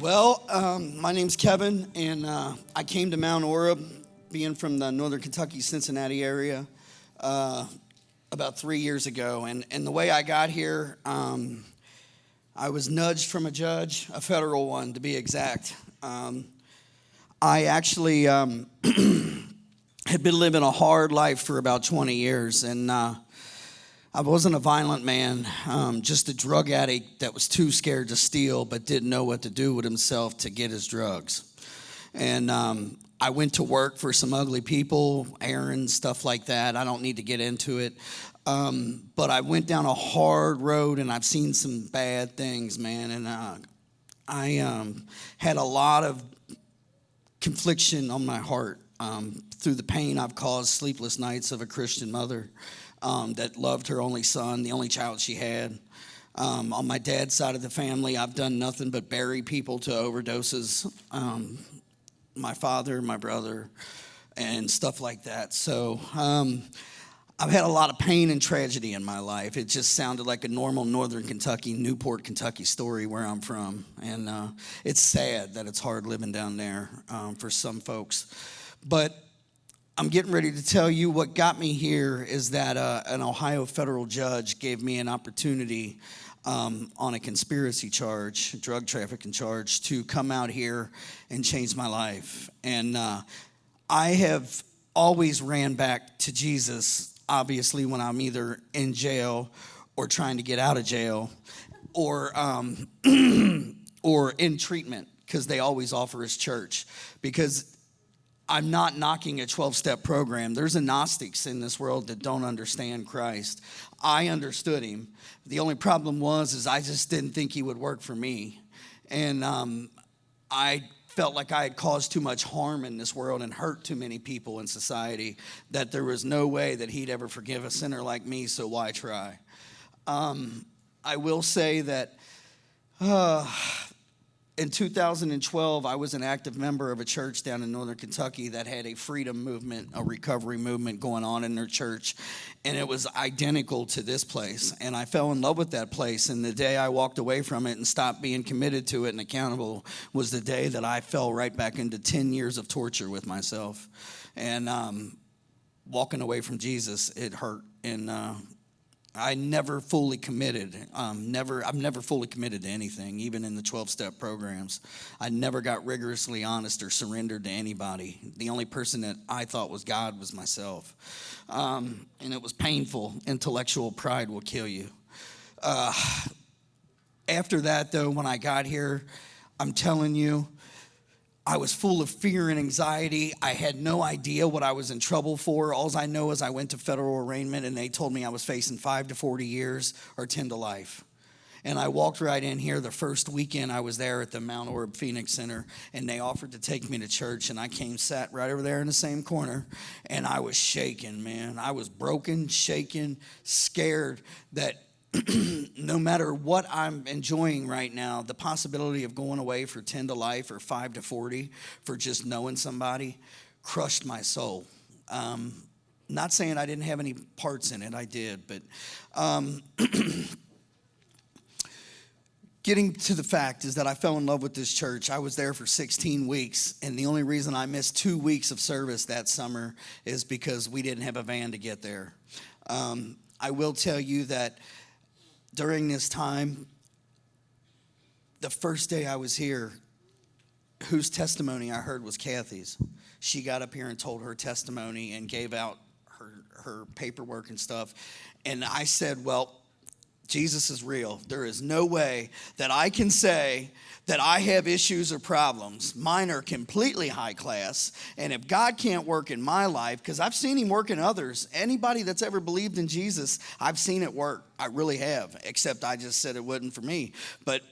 My name's Kevin, and I came to Mount Orab, being from the northern Kentucky, Cincinnati area, about 3 years ago. And the way I got here, I was nudged from a judge, a federal one to be exact. I actually had been living a hard life for about 20 years, and I wasn't a violent man, just a drug addict that was too scared to steal but didn't know what to do with himself to get his drugs. And I went to work for some ugly people, errands, stuff like that. I don't need to get into it. But I went down a hard road, and I've seen some bad things, man. And I had a lot of confliction on my heart through the pain I've caused, sleepless nights of a Christian mother that loved her only son, the only child she had. On my dad's side of the family, I've done nothing but bury people to overdoses. My father, my brother, and stuff like that. So I've had a lot of pain and tragedy in my life. It just sounded like a normal northern Kentucky, Newport, Kentucky story where I'm from. And it's sad that it's hard living down there for some folks. But I'm getting ready to tell you what got me here is that an Ohio federal judge gave me an opportunity on a conspiracy charge, drug trafficking charge, to come out here and change my life. And I have always ran back to Jesus, obviously, when I'm either in jail or trying to get out of jail or or in treatment, because they always offer his church. Because I'm not knocking a 12-step program. There's agnostics in this world that don't understand Christ. I understood him. The only problem was I just didn't think he would work for me. And I felt like I had caused too much harm in this world and hurt too many people in society that there was no way that he'd ever forgive a sinner like me, so why try? I will say that in 2012, I was an active member of a church down in northern Kentucky that had a freedom movement, a recovery movement going on in their church, and it was identical to this place. And I fell in love with that place, and the day I walked away from it and stopped being committed to it and accountable was the day that I fell right back into 10 years of torture with myself. And walking away from Jesus, it hurt, and I never fully committed. I've never fully committed to anything, even in the 12-step programs. I never got rigorously honest or surrendered to anybody. The only person that I thought was God was myself. And it was painful. Intellectual pride will kill you. After that, though, when I got here, I'm telling you, I was full of fear and anxiety. I had no idea what I was in trouble for. All I know is I went to federal arraignment, and they told me I was facing 5 to 40 years or 10 to life. And I walked right in here the first weekend I was there at the Mount Orab Phoenix Center, and they offered to take me to church, and I sat right over there in the same corner, and I was shaking, man. I was broken, shaken, scared that no matter what I'm enjoying right now, the possibility of going away for 10 to life or 5 to 40 for just knowing somebody crushed my soul. Not saying I didn't have any parts in it, I did, but getting to the fact is that I fell in love with this church. I was there for 16 weeks, and the only reason I missed 2 weeks of service that summer is because we didn't have a van to get there. I will tell you that during this time, the first day I was here, whose testimony I heard was Kathy's. She got up here and told her testimony and gave out her paperwork and stuff. And I said, well, Jesus is real. There is no way that I can say that I have issues or problems. Mine are completely high class. And if God can't work in my life, because I've seen him work in others, anybody that's ever believed in Jesus, I've seen it work. I really have, except I just said it wasn't for me. But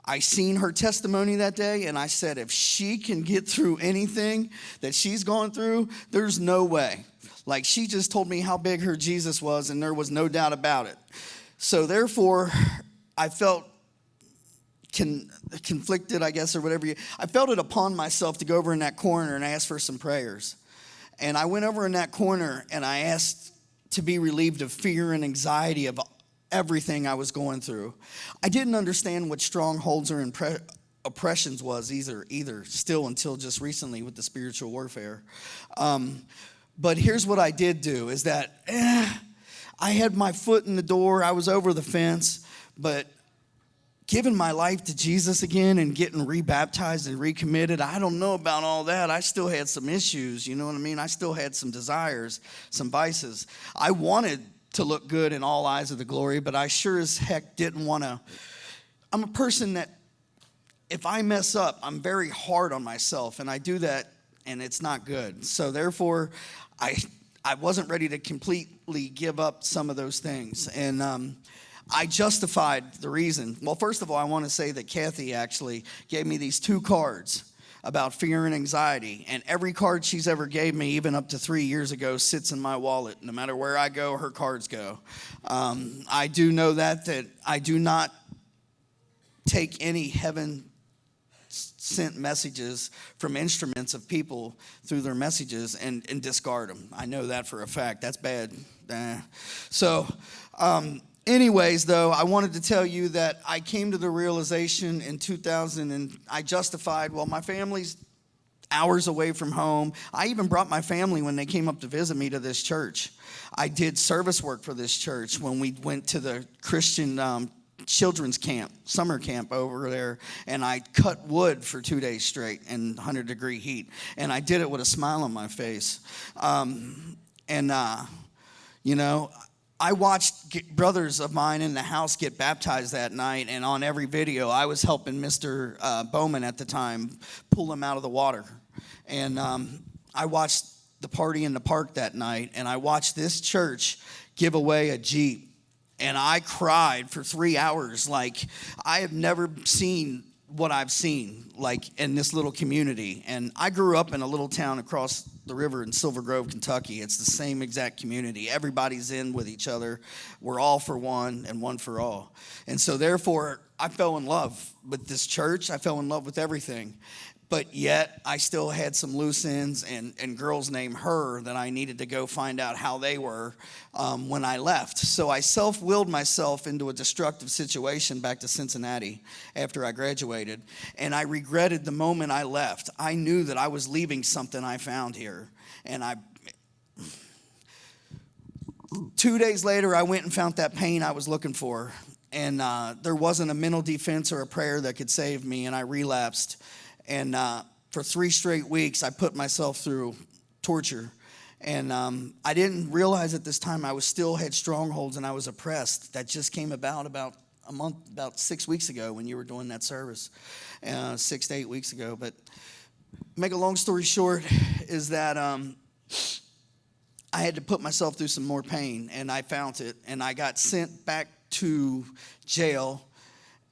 I seen her testimony that day, and I said, if she can get through anything that she's gone through, there's no way. Like, she just told me how big her Jesus was, and there was no doubt about it. So therefore, I felt conflicted, I guess, or whatever. I felt it upon myself to go over in that corner and ask for some prayers. And I went over in that corner, and I asked to be relieved of fear and anxiety of everything I was going through. I didn't understand what strongholds oppressions was either still until just recently with the spiritual warfare. But here's what I did do is that I had my foot in the door. I was over the fence, but giving my life to Jesus again and getting rebaptized and recommitted, I don't know about all that. I still had some issues, you know what I mean? I still had some desires, some vices. I wanted to look good in all eyes of the glory, but I sure as heck didn't want to. I'm a person that if I mess up, I'm very hard on myself, and I do that, and it's not good. So therefore, I wasn't ready to completely give up some of those things, and I justified the reason. Well, first of all, I want to say that Kathy actually gave me these 2 cards about fear and anxiety, and every card she's ever gave me, even up to 3 years ago, sits in my wallet. No matter where I go, her cards go. I do know that I do not take any heaven sent messages from instruments of people through their messages and discard them. I know that for a fact. That's bad. So anyways, though, I wanted to tell you that I came to the realization in 2000, and I justified, well, my family's hours away from home. I even brought my family when they came up to visit me to this church. I did service work for this church when we went to the Christian children's camp, summer camp over there, and I cut wood for 2 days straight in 100-degree heat, and I did it with a smile on my face. You know, I watched brothers of mine in the house get baptized that night, and on every video, I was helping Mr. Bowman at the time pull him out of the water. And I watched the party in the park that night, and I watched this church give away a Jeep. And I cried for 3 hours. Like, I have never seen what I've seen, like, in this little community. And I grew up in a little town across the river in Silver Grove, Kentucky. It's the same exact community. Everybody's in with each other. We're all for one and one for all. And so, therefore, I fell in love with this church. I fell in love with everything. But yet, I still had some loose ends and girls named Her that I needed to go find out how they were when I left. So I self-willed myself into a destructive situation back to Cincinnati after I graduated. And I regretted the moment I left. I knew that I was leaving something I found here. And 2 days later, I went and found that pain I was looking for. And there wasn't a mental defense or a prayer that could save me, and I relapsed. And for 3 straight weeks, I put myself through torture. And I didn't realize at this time I still had strongholds and I was oppressed. That just came about a month, about 6 weeks ago when you were doing that service, 6 to 8 weeks ago. But make a long story short is that I had to put myself through some more pain, and I found it. And I got sent back to jail,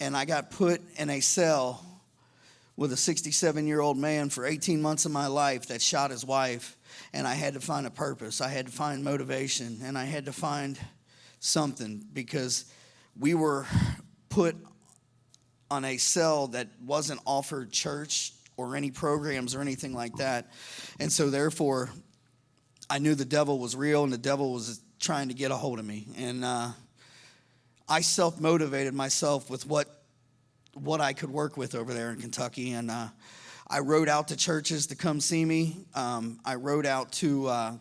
and I got put in a cell with a 67-year-old man for 18 months of my life that shot his wife. And I had to find a purpose. I had to find motivation. And I had to find something, because we were put on a cell that wasn't offered church or any programs or anything like that. And so therefore, I knew the devil was real and the devil was trying to get a hold of me. And I self-motivated myself with what I could work with over there in Kentucky. And I rode out to churches to come see me. I rode out to, I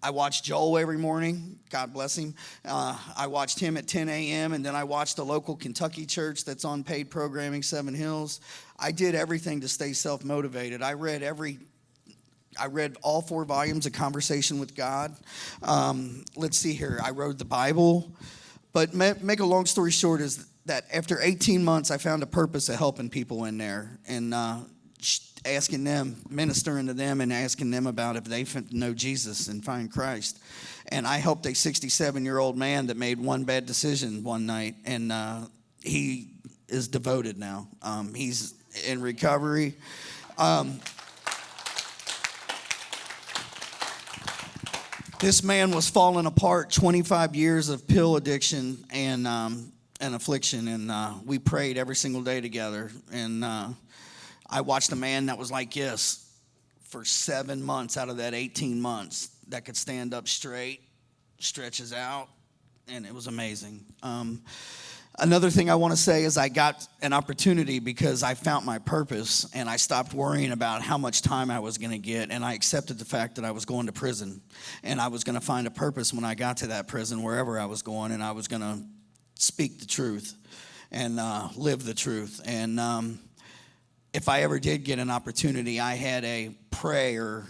watched Joel every morning. God bless him. I watched him at 10 a.m. And then I watched a local Kentucky church that's on paid programming, Seven Hills. I did everything to stay self-motivated. I read all 4 volumes of Conversation with God. Let's see here. I read the Bible. But make a long story short is that after 18 months, I found a purpose of helping people in there and asking them, ministering to them and asking them about if they know Jesus and find Christ. And I helped a 67-year-old man that made one bad decision one night, and he is devoted now. He's in recovery. This man was falling apart, 25 years of pill addiction and affliction, and we prayed every single day together. And I watched a man that was like this for 7 months out of that 18 months that could stand up straight, stretches out, and it was amazing. Another thing I want to say is I got an opportunity because I found my purpose, and I stopped worrying about how much time I was going to get, and I accepted the fact that I was going to prison, and I was going to find a purpose when I got to that prison, wherever I was going, and I was going to speak the truth and live the truth. And if I ever did get an opportunity, I had a prayer.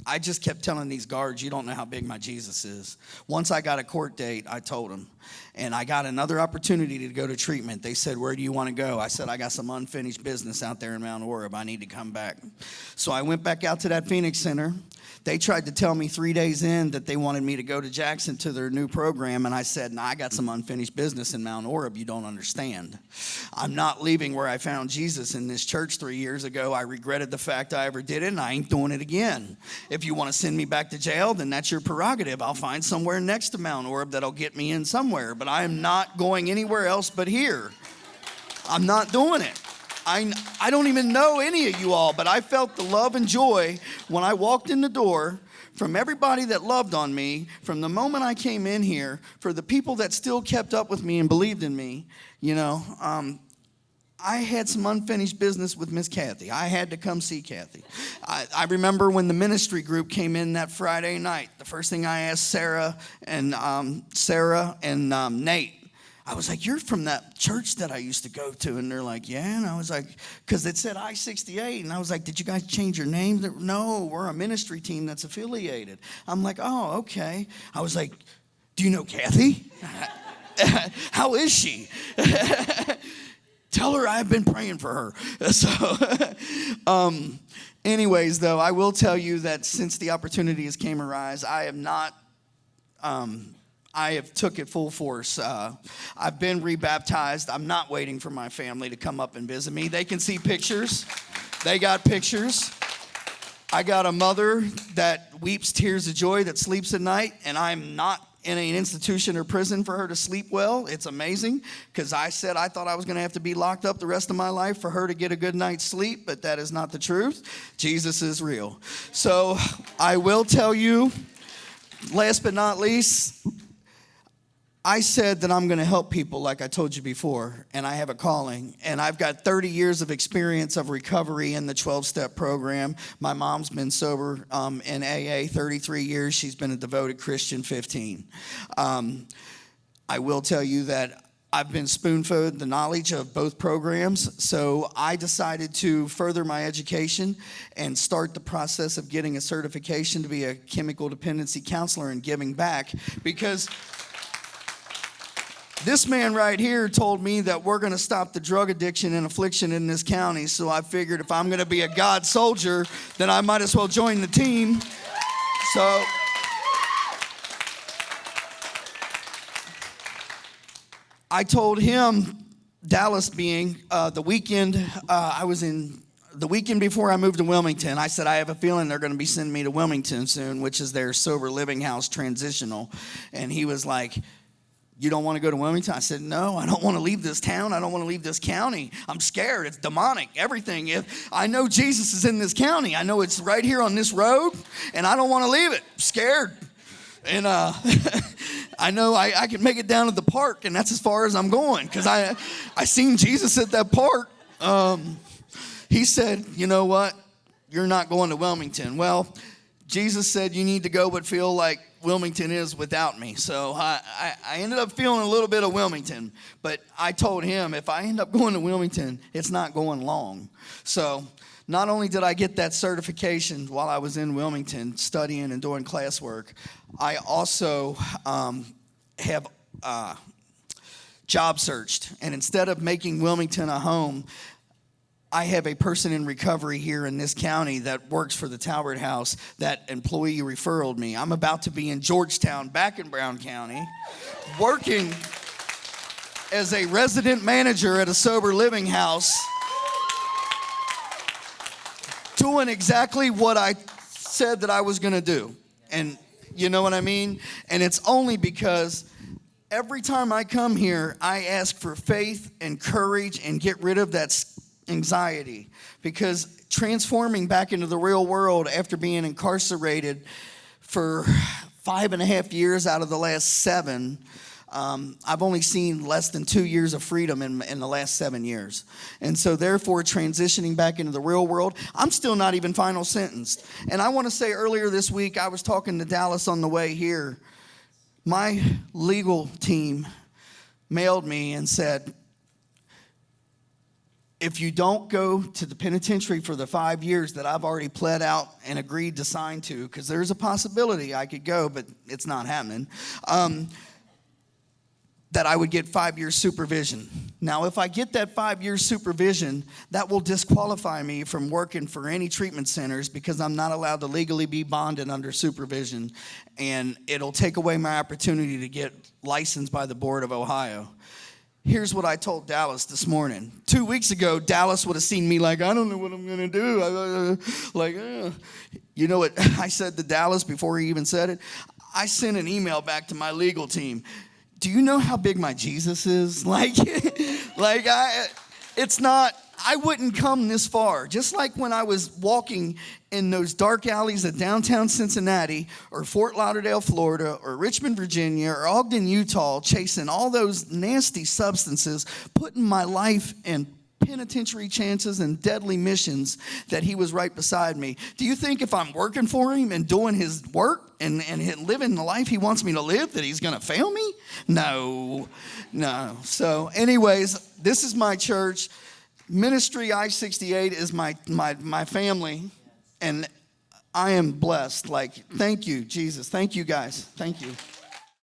I just kept telling these guards, you don't know how big my Jesus is. Once I got a court date, I told them. And I got another opportunity to go to treatment. They said, where do you want to go? I said, I got some unfinished business out there in Mount Orab. I need to come back. So I went back out to that Phoenix Center. They tried to tell me 3 days in that they wanted me to go to Jackson to their new program, and I said, no, I got some unfinished business in Mount Orab. You don't understand. I'm not leaving where I found Jesus in this church 3 years ago. I regretted the fact I ever did it, and I ain't doing it again. If you want to send me back to jail, then that's your prerogative. I'll find somewhere next to Mount Orab that'll get me in somewhere, but I am not going anywhere else but here. I'm not doing it. I don't even know any of you all, but I felt the love and joy when I walked in the door from everybody that loved on me from the moment I came in here, for the people that still kept up with me and believed in me. You know, I had some unfinished business with Miss Kathy. I had to come see Kathy. I remember when the ministry group came in that Friday night, the first thing I asked Sarah and Nate, I was like, you're from that church that I used to go to? And they're like, yeah. And I was like, because it said I-68. And I was like, did you guys change your name? No, we're a ministry team that's affiliated. I'm like, oh, okay. I was like, do you know Kathy? How is she? Tell her I've been praying for her. So, anyways, though, I will tell you that since the opportunity has came arise, I have not... I have took it full force. I've been rebaptized. I'm not waiting for my family to come up and visit me. They can see pictures. They got pictures. I got a mother that weeps tears of joy that sleeps at night, and I'm not in an institution or prison for her to sleep well. It's amazing, because I said I thought I was going to have to be locked up the rest of my life for her to get a good night's sleep, but that is not the truth. Jesus is real. So I will tell you, last but not least, I said that I'm going to help people like I told you before, and I have a calling, and I've got 30 years of experience of recovery in the 12-step program. My mom's been sober in AA 33 years. She's been a devoted Christian 15. I will tell you that I've been spoon-fed the knowledge of both programs, so I decided to further my education and start the process of getting a certification to be a chemical dependency counselor and giving back, because this man right here told me that we're going to stop the drug addiction and affliction in this county. So I figured if I'm going to be a God soldier, then I might as well join the team. So I told him, Dallas being the weekend the weekend before I moved to Wilmington, I said, I have a feeling they're going to be sending me to Wilmington soon, which is their sober living house transitional. And he was like, you don't want to go to Wilmington? I said, no, I don't want to leave this town. I don't want to leave this county. I'm scared. It's demonic, everything. If I know Jesus is in this county. I know it's right here on this road, and I don't want to leave it. I'm scared. And I know I can make it down to the park, and that's as far as I'm going, because I seen Jesus at that park. He said, you know what? You're not going to Wilmington. Well, Jesus said you need to go but feel like Wilmington is without me. So I ended up feeling a little bit of Wilmington. But I told him if I end up going to Wilmington, it's not going long. So not only did I get that certification while I was in Wilmington studying and doing classwork, I also have job searched. And instead of making Wilmington a home, I have a person in recovery here in this county that works for the Talbert House. That employee referred me. I'm about to be in Georgetown, back in Brown County, working as a resident manager at a sober living house, doing exactly what I said that I was going to do. And you know what I mean? And it's only because every time I come here, I ask for faith and courage and get rid of that anxiety, because transforming back into the real world after being incarcerated for 5.5 years out of the last 7, I've only seen less than 2 years of freedom in the last 7 years. And so therefore, transitioning back into the real world, I'm still not even final sentenced. And I want to say earlier this week, I was talking to Dallas on the way here. My legal team mailed me and said, if you don't go to the penitentiary for the 5 years that I've already pled out and agreed to sign to, because there's a possibility I could go, but it's not happening, that I would get 5 years supervision. Now, if I get that 5 years supervision, that will disqualify me from working for any treatment centers because I'm not allowed to legally be bonded under supervision, and it'll take away my opportunity to get licensed by the Board of Ohio. Here's what I told Dallas this morning. 2 weeks ago, Dallas would have seen me like, I don't know what I'm going to do. You know what I said to Dallas before he even said it? I sent an email back to my legal team. Do you know how big my Jesus is? It's not, I wouldn't come this far. Just like when I was walking in those dark alleys of downtown Cincinnati or Fort Lauderdale, Florida, or Richmond, Virginia, or Ogden, Utah, chasing all those nasty substances, putting my life in penitentiary chances and deadly missions, that he was right beside me. Do you think if I'm working for him and doing his work and living the life he wants me to live, that he's going to fail me? No. So anyways, this is my church. Ministry I-68 is my family, and I am blessed. Thank you, Jesus. Thank you, guys. Thank you.